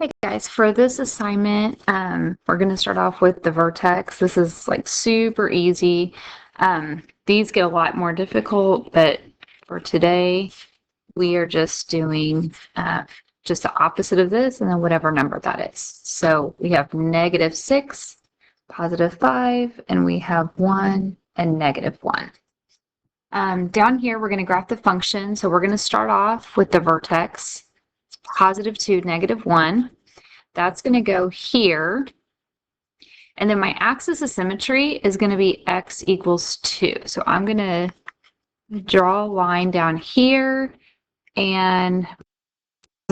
Hey guys, for this assignment, we're going to start off with the vertex. This is like super easy. These get a lot more difficult, but for today, we are just doing just the opposite of this and then whatever number that is. So we have -6, +5, and we have 1 and -1. Down here, we're going to graph the function. So we're going to start off with the vertex, +2, -1. That's going to go here. And then my axis of symmetry is going to be x equals 2. So I'm going to draw a line down here, and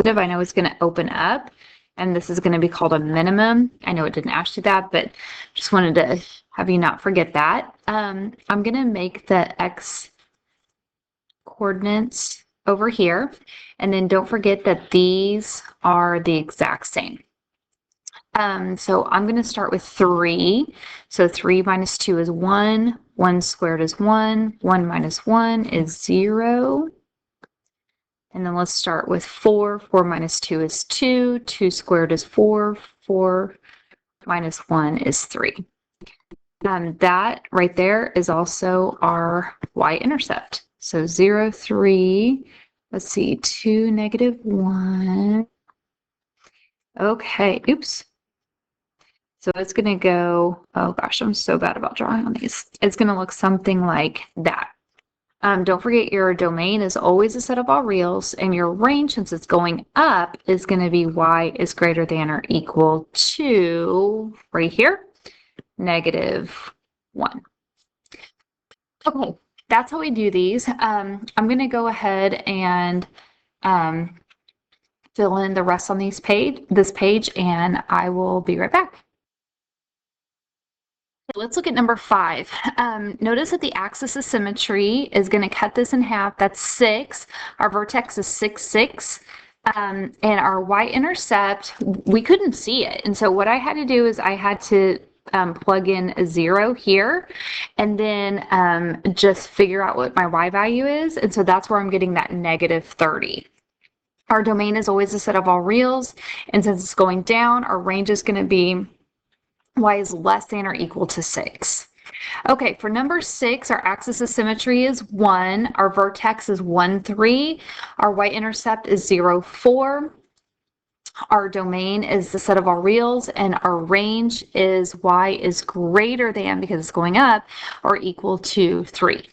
I know it's going to open up, and this is going to be called a minimum. I know it didn't ask you that, but just wanted to have you not forget that. I'm going to make the x coordinates over here, and then don't forget that these are the exact same. So I'm going to start with 3. So 3 minus 2 is 1. 1 squared is 1. 1 minus 1 is 0. And then let's start with 4. 4 minus 2 is 2. 2 squared is 4. 4 minus 1 is 3. That right there is also our y-intercept. So 0, 3. Let's see, 2, -1. Okay, oops. So it's going to go, oh gosh, I'm so bad about drawing on these. It's going to look something like that. Don't forget your domain is always a set of all reals, and your range, since it's going up, is going to be y is greater than or equal to, right here, -1. Okay, that's how we do these. I'm going to go ahead and fill in the rest on this page, and I will be right back. Let's look at number 5. Notice that the axis of symmetry is going to cut this in half. That's 6. Our vertex is 6, 6. And our y-intercept, we couldn't see it. And so what I had to do is I had to plug in a 0 here and then just figure out what my y value is. And so that's where I'm getting that -30. Our domain is always a set of all reals. And since it's going down, our range is going to be y is less than or equal to 6. Okay, for number 6, our axis of symmetry is 1. Our vertex is 1, 3. Our y-intercept is 0, 4. Our domain is the set of all reals, and our range is y is greater than, because it's going up, or equal to 3.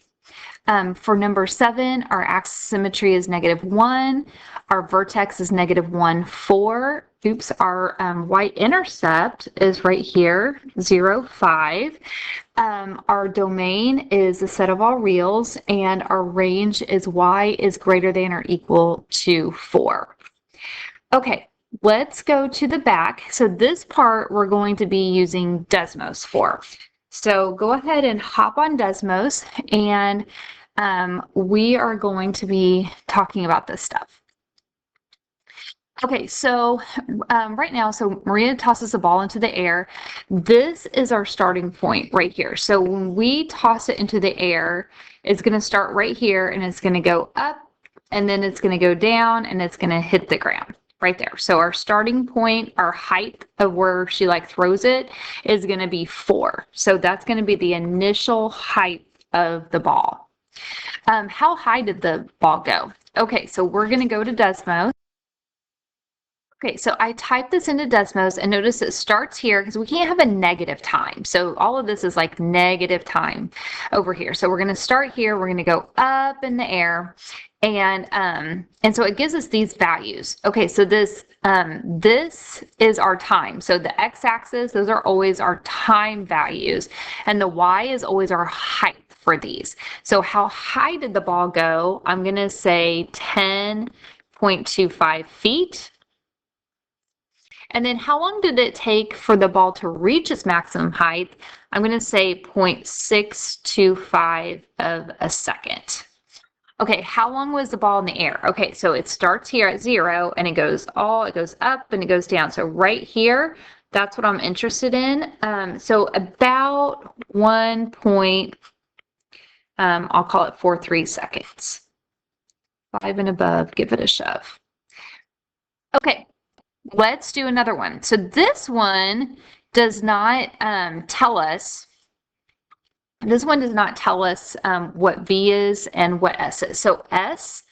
For number 7, our axis of symmetry is -1. Our vertex is -1, 4. Oops, our y-intercept is right here, 0, 5. Our domain is the set of all reals, and our range is y is greater than or equal to 4. Okay, let's go to the back. So this part we're going to be using Desmos for. So go ahead and hop on Desmos, and we are going to be talking about this stuff. Okay, so right now, so Maria tosses the ball into the air. This is our starting point right here. So when we toss it into the air, it's going to start right here, and it's going to go up, and then it's going to go down, and it's going to hit the ground right there. So our starting point, our height of where she throws it, is going to be 4. So that's going to be the initial height of the ball. How high did the ball go? Okay, so we're going to go to Desmos. Okay, so I typed this into Desmos, and notice it starts here because we can't have a negative time. So all of this is like negative time over here. So we're going to start here. We're going to go up in the air, and so it gives us these values. Okay, so this is our time. So the x-axis, those are always our time values, and the y is always our height for these. So how high did the ball go? I'm going to say 10.25 feet. And then how long did it take for the ball to reach its maximum height? I'm going to say 0.625 of a second. Okay, how long was the ball in the air? Okay, so it starts here at 0, and it goes up and it goes down. So right here, that's what I'm interested in. So about 1. I'll call it 43 seconds. 5 and above, give it a shove. Okay. let's do another one. So this one does not tell us. This one does not tell us what V is and what S is. So S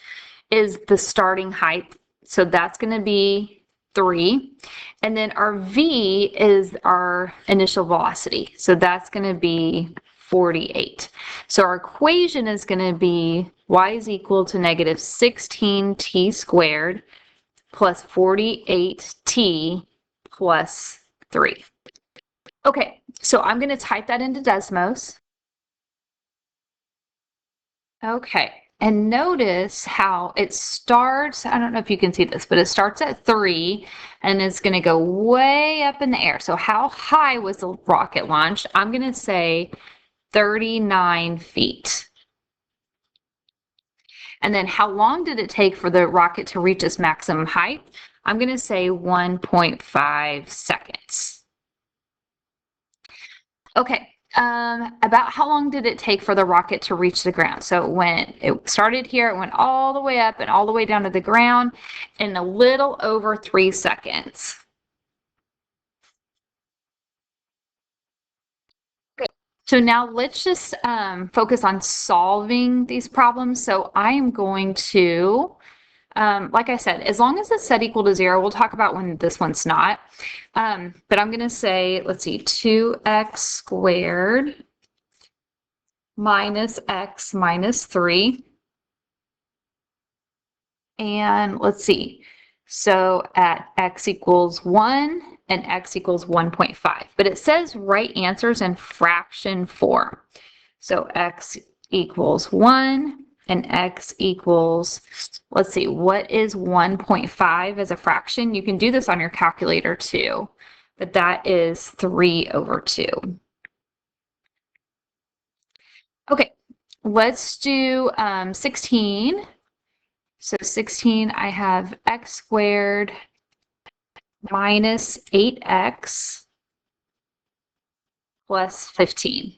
is the starting height. So that's going to be 3. And then our V is our initial velocity. So that's going to be 48. So our equation is going to be y is equal to negative 16t squared plus 48t plus 3. Okay, so I'm going to type that into Desmos. Okay, and notice how it starts. I don't know if you can see this, but it starts at 3 and it's going to go way up in the air. So how high was the rocket launched? I'm going to say 39 feet. And then how long did it take for the rocket to reach its maximum height? I'm going to say 1.5 seconds. Okay. About how long did it take for the rocket to reach the ground? So when it started here, it went all the way up and all the way down to the ground in a little over 3 seconds. Good. So now let's just focus on solving these problems. So I am going to, like I said, as long as it's set equal to 0, we'll talk about when this one's not. But I'm going to say, let's see, 2x squared minus x minus 3. And let's see. So at x equals 1 and x equals 1.5. But it says write answers in fraction form. So x equals 1 and x equals, let's see, what is 1.5 as a fraction? You can do this on your calculator too, but that is 3 over 2. Okay, let's do 16. So 16, I have x squared minus 8x plus 15.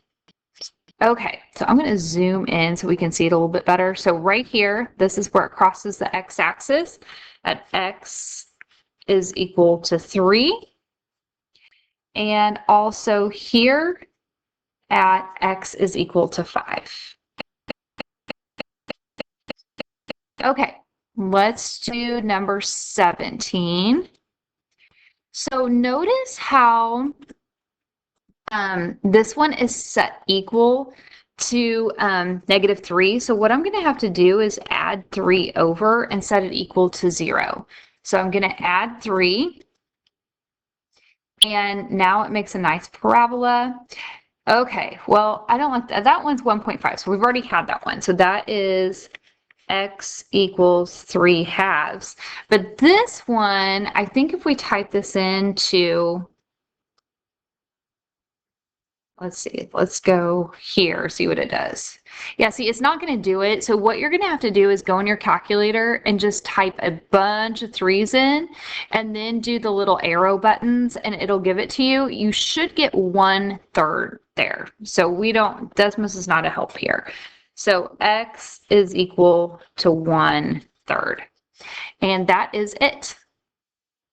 Okay, so I'm going to zoom in so we can see it a little bit better. So right here, this is where it crosses the x-axis at x is equal to 3. And also here at x is equal to 5. Okay, let's do number 17. So notice how this one is set equal to -3. So what I'm going to have to do is add 3 over and set it equal to 0. So I'm going to add 3. And now it makes a nice parabola. Okay, well, I don't like that. That one's 1.5. So we've already had that one. So that is x equals 3/2. But this one, I think if we type this into, let's see, let's go here, see what it does. Yeah, see, it's not going to do it. So what you're going to have to do is go in your calculator and just type a bunch of 3's in and then do the little arrow buttons and it'll give it to you. You should get 1/3 there. So we don't, Desmos is not a help here. So x is equal to 1/3. And that is it.